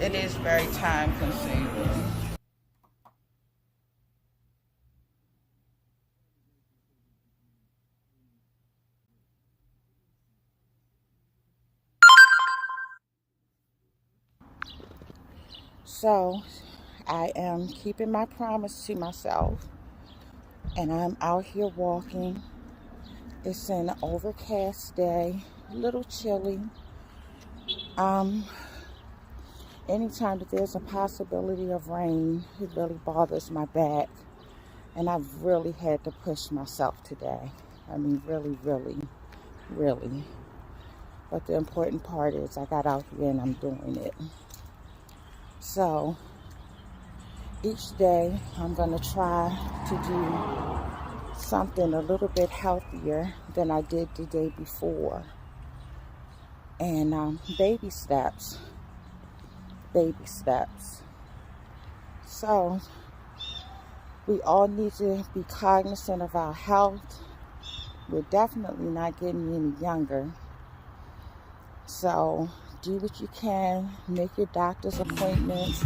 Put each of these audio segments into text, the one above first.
It is very time consuming. So I am keeping my promise to myself, and I'm out here walking. It's an overcast day, a little chilly. Um, Anytime that there's a possibility of rain, it really bothers my back. And I've really had to push myself today. I mean, really, really, really. But the important part is I got out here and I'm doing it. So each day I'm going to try to do something a little bit healthier than I did the day before. And baby steps. Baby steps. So we all need to be cognizant of our health. We're definitely not getting any younger. So do what you can. Make your doctor's appointments.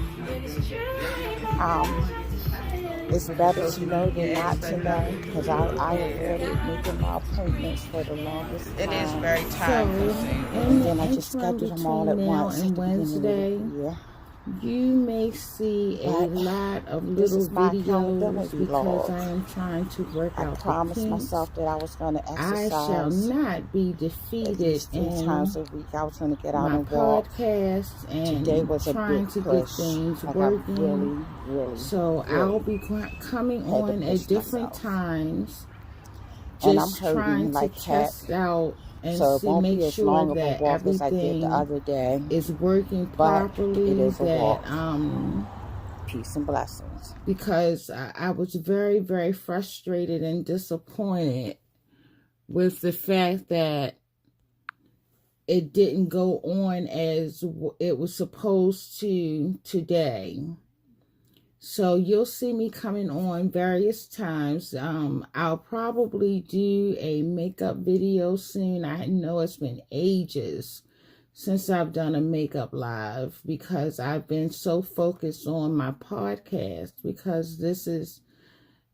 It's better to know than not to know, because I avoided making my appointments for the longest time. It is very time consuming. And then I just scheduled them all at once and Wednesday. You may see a lot of little videos because I am trying to work out. I promised myself that I was going to exercise. I shall not be defeated in 3 times a week. I was going to get out and walk. Podcast and today was trying to get things working. Really, so I'll be coming on at different times. Just and I'm hurting trying like to test out and so see, make sure that as I did the other day is working properly. It is a walk. That peace and blessings. Because I was very, very frustrated and disappointed with the fact that it didn't go on as it was supposed to today. So you'll see me coming on various times. I'll probably do a makeup video soon. I know it's been ages since I've done a makeup live because I've been so focused on my podcast, because this is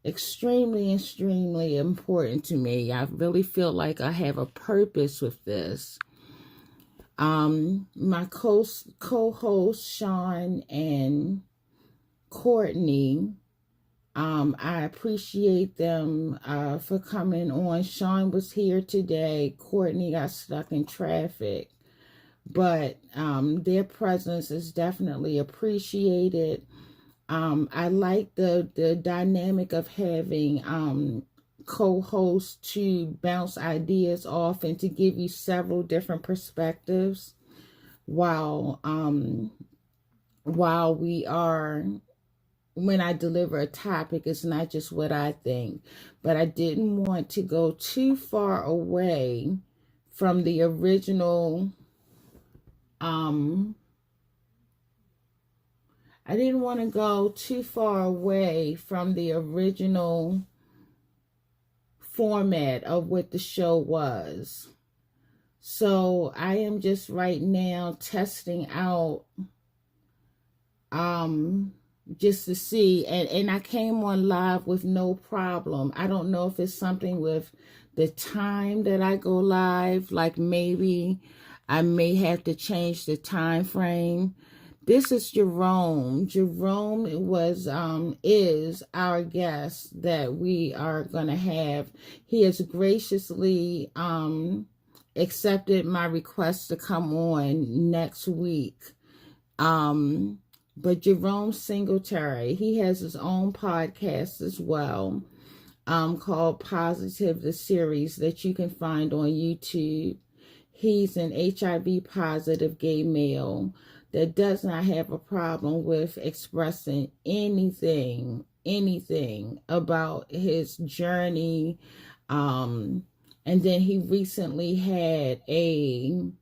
extremely, extremely important to me. I really feel like I have a purpose with this. My co-host Sean and Courtney, I appreciate them for coming on. Sean was here today. Courtney got stuck in traffic, but their presence is definitely appreciated. I like the dynamic of having co-hosts to bounce ideas off and to give you several different perspectives while we are. When I deliver a topic, it's not just what I think, but I didn't want to go too far away from the original, I didn't want to go too far away from the original format of what the show was. So I am just right now testing out, just to see, and I came on live with no problem. I don't know if it's something with the time that I go live, like maybe I may have to change the time frame. This is Jerome. Jerome is our guest that we are going to have. He has graciously accepted my request to come on next week. But Jerome Singletary, he has his own podcast as well, called Positive, the series that you can find on YouTube. He's an HIV positive gay male that does not have a problem with expressing anything about his journey. And then he recently had a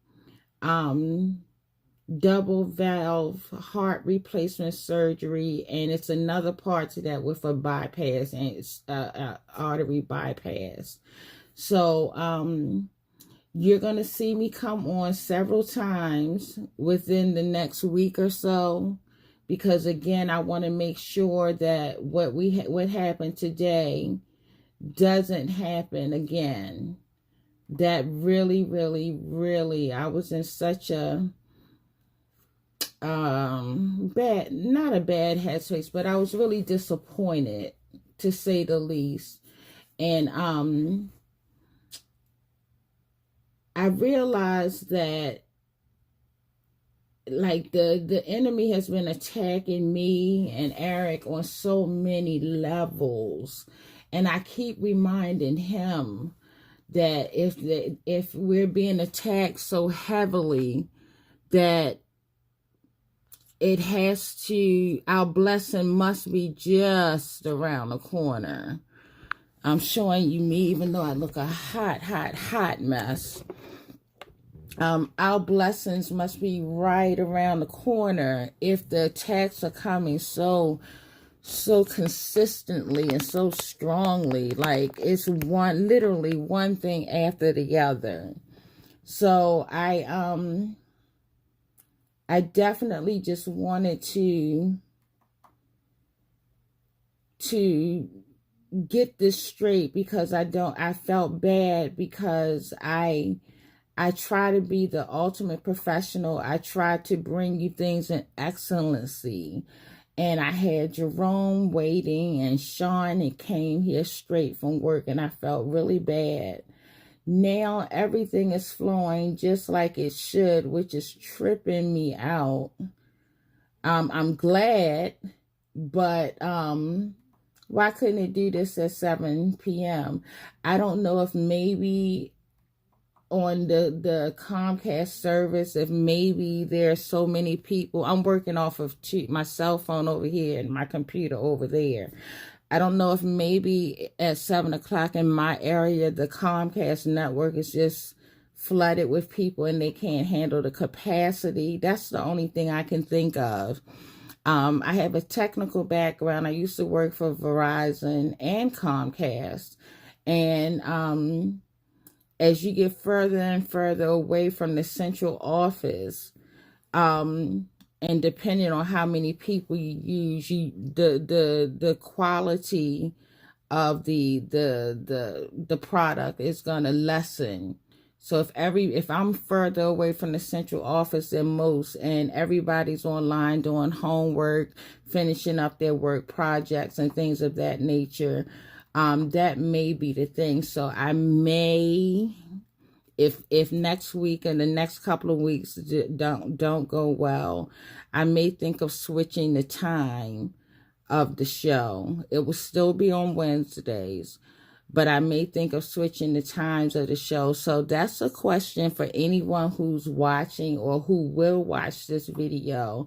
double valve heart replacement surgery, and it's another part to that with a bypass, and it's artery bypass. So You're going to see me come on several times within the next week or so, because again, I want to make sure that what happened today doesn't happen again. That really, really, really, I was in such a bad, not a bad headspace, but I was really disappointed, to say the least. And I realized that, like, the enemy has been attacking me and Eric on so many levels, and I keep reminding him that if we're being attacked so heavily, that our blessing must be just around the corner. I'm showing you me, even though I look a hot mess. Our blessings must be right around the corner if the attacks are coming so consistently and so strongly. Like, it's literally one thing after the other. So I definitely just wanted to get this straight, because I felt bad, because I try to be the ultimate professional. I try to bring you things in excellency. And I had Jerome waiting, and Sean, it came here straight from work, and I felt really bad. Now everything is flowing just like it should, which is tripping me out. I'm glad, but why couldn't it do this at 7 p.m.? I don't know if maybe on the Comcast service, if maybe there's so many people. I'm working off of my cell phone over here and my computer over there. I don't know if maybe at 7 o'clock in my area, the Comcast network is just flooded with people and they can't handle the capacity. That's the only thing I can think of. I have a technical background. I used to work for Verizon and Comcast. And as you get further and further away from the central office, and depending on how many people you use, the quality of the product is going to lessen. So if I'm further away from the central office than most, and everybody's online doing homework, finishing up their work projects and things of that nature, that may be the thing. So I may, if next week and the next couple of weeks don't go well, I may think of switching the time of the show. It will still be on Wednesdays, but I may think of switching the times of the show. So that's a question for anyone who's watching or who will watch this video.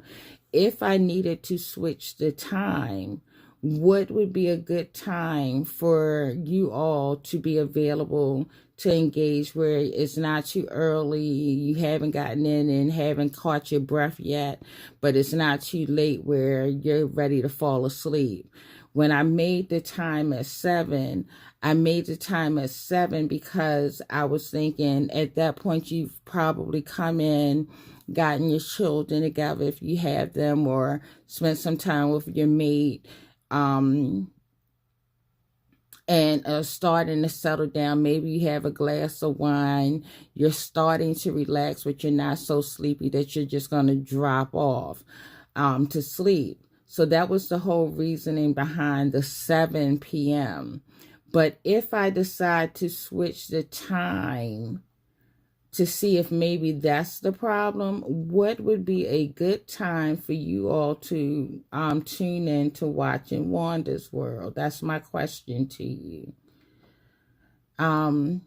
If I needed to switch the time, what would be a good time for you all to be available to engage, where it's not too early, you haven't gotten in and haven't caught your breath yet, but it's not too late where you're ready to fall asleep? When I made the time at 7, I made the time at 7 because I was thinking at that point you've probably come in, gotten your children together if you have them, or spent some time with your mate, and starting to settle down. Maybe you have a glass of wine, you're starting to relax, but you're not so sleepy that you're just going to drop off to sleep. So that was the whole reasoning behind the 7 p.m. But if I decide to switch the time to see if maybe that's the problem, what would be a good time for you all to tune in to watching Wanda's World? That's my question to you. I'm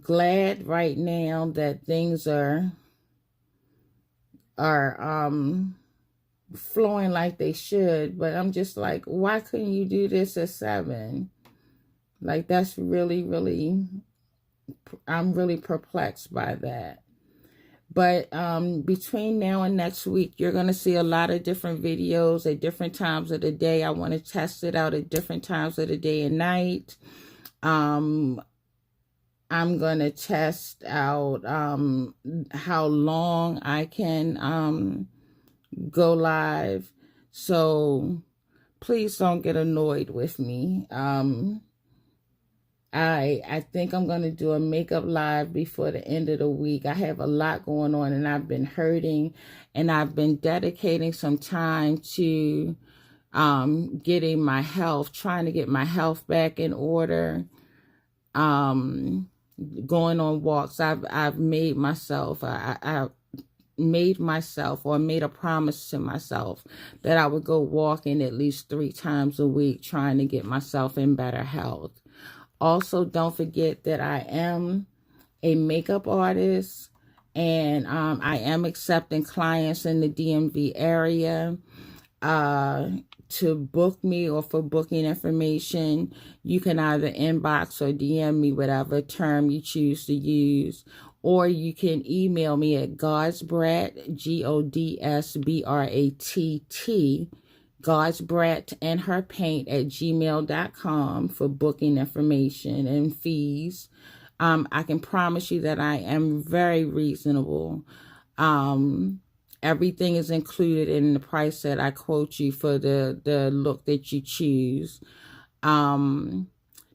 glad right now that things are flowing like they should, but I'm just like, why couldn't you do this at 7? Like, that's really, really, I'm really perplexed by that. But between now and next week, you're going to see a lot of different videos at different times of the day. I want to test it out at different times of the day and night. I'm going to test out how long I can go live. So please don't get annoyed with me. I think I'm going to do a makeup live before the end of the week. I have a lot going on and I've been hurting, and I've been dedicating some time to getting my health, trying to get my health back in order. Going on walks. I've made myself, I made myself, or made a promise to myself, that I would go walking at least 3 times a week, trying to get myself in better health. Also, don't forget that I am a makeup artist, and I am accepting clients in the DMV area. To book me, or for booking information, you can either inbox or DM me, whatever term you choose to use, or you can email me at godsbrat, GODSBRATT, godsbrat and her paint at gmail.com for booking information and fees. I can promise you that I am very reasonable. Everything is included in the price that I quote you for the look that you choose. Now,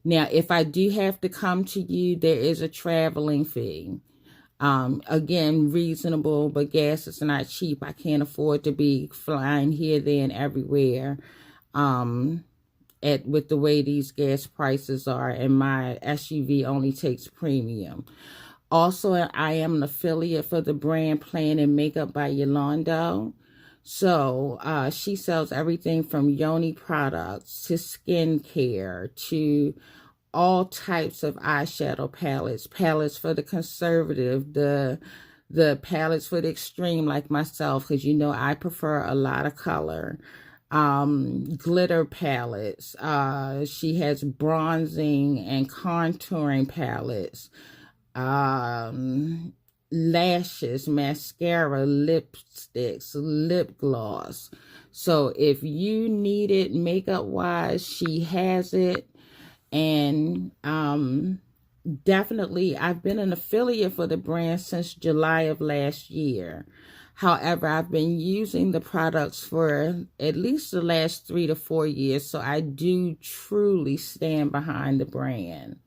if I do have to come to you, there is a traveling fee. Again, reasonable, but gas is not cheap. I can't afford to be flying here, there, and everywhere. With the way these gas prices are, and my SUV only takes premium. Also, I am an affiliate for the brand Plan and Makeup by Yolanda. So she sells everything from yoni products to skincare to all types of eyeshadow palettes for the conservative, the palettes for the extreme like myself, because you know I prefer a lot of color. Glitter palettes. She has bronzing and contouring palettes. Lashes, mascara, lipsticks, lip gloss. So if you need it makeup wise, she has it. And definitely, I've been an affiliate for the brand since July of last year. However, I've been using the products for at least the last 3 to 4 years, so I do truly stand behind the brand.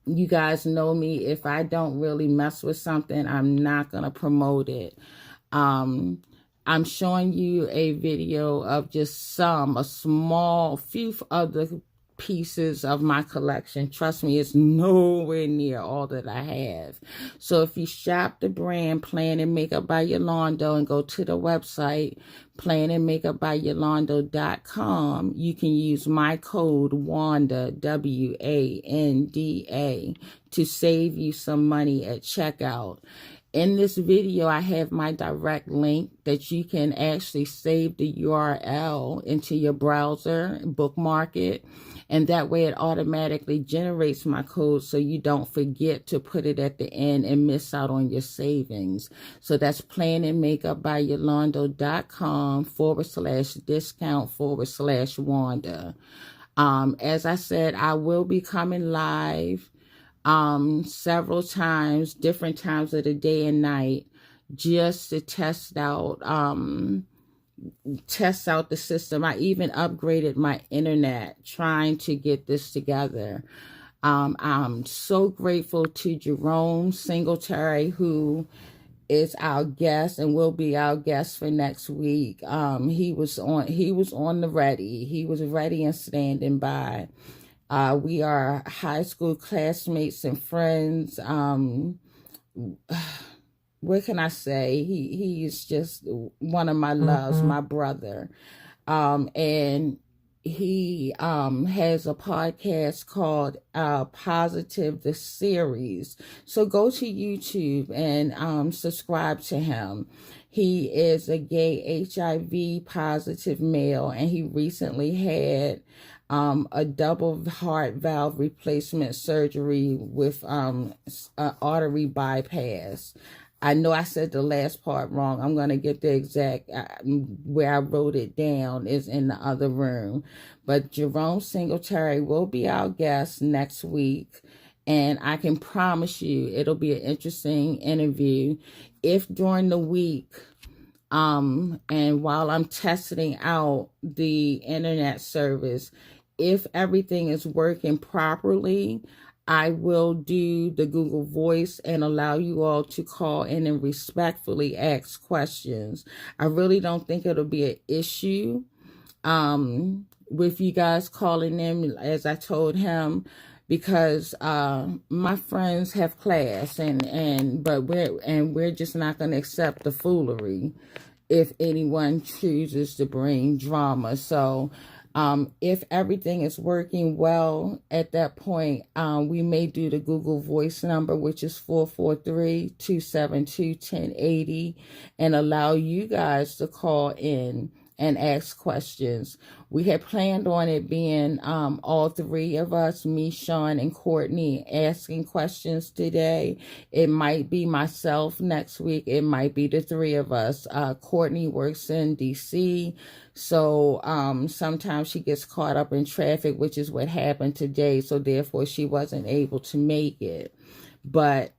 You guys know me. If I don't really mess with something, I'm not going to promote it. I'm showing you a video of just a small few of the pieces of my collection. Trust me, it's nowhere near all that I have. So if you shop the brand Plan and Makeup by Yolanda and go to the website planandmakeupbyolanda.com, you can use my code Wanda, WANDA, to save you some money at checkout. In this video, I have my direct link that you can actually save the URL into your browser, bookmark it, and that way it automatically generates my code so you don't forget to put it at the end and miss out on your savings. So that's planandmakeupbyolanda.com/discount/Wanda. As I said, I will be coming live several times, different times of the day and night, just to test out the system. I even upgraded my internet trying to get this together. I'm so grateful to Jerome Singletary, who is our guest and will be our guest for next week. He was on the ready. He was ready and standing by. We are high school classmates and friends. What can I say? He is just one of my loves, my brother. And he has a podcast called Positive the Series. So go to YouTube and subscribe to him. He is a gay HIV positive male, and he recently had a double heart valve replacement surgery with artery bypass. I know I said the last part wrong. I'm going to get the exact, where I wrote it down is in the other room. But Jerome Singletary will be our guest next week. And I can promise you it'll be an interesting interview. If during the week, and while I'm testing out the internet service, if everything is working properly, I will do the Google Voice and allow you all to call in and respectfully ask questions. I really don't think it'll be an issue with you guys calling in, as I told him, because my friends have class, but we're just not going to accept the foolery if anyone chooses to bring drama. So if everything is working well at that point, we may do the Google Voice number, which is 443-272-1080, and allow you guys to call in and ask questions. We had planned on it being all three of us, me, Sean, and Courtney, asking questions today. It might be myself next week. It might be the three of us. Courtney works in DC, so sometimes she gets caught up in traffic, which is what happened today. So therefore, she wasn't able to make it. But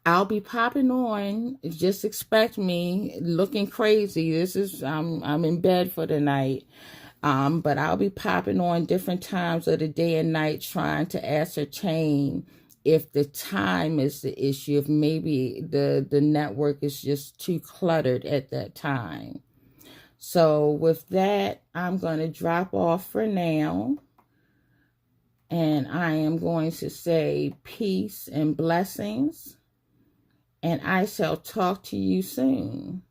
I'll be popping on. Just expect me looking crazy. This is I'm in bed for the night. But I'll be popping on different times of the day and night, trying to ascertain if the time is the issue, if maybe the network is just too cluttered at that time. So with that, I'm going to drop off for now. And I am going to say peace and blessings. And I shall talk to you soon.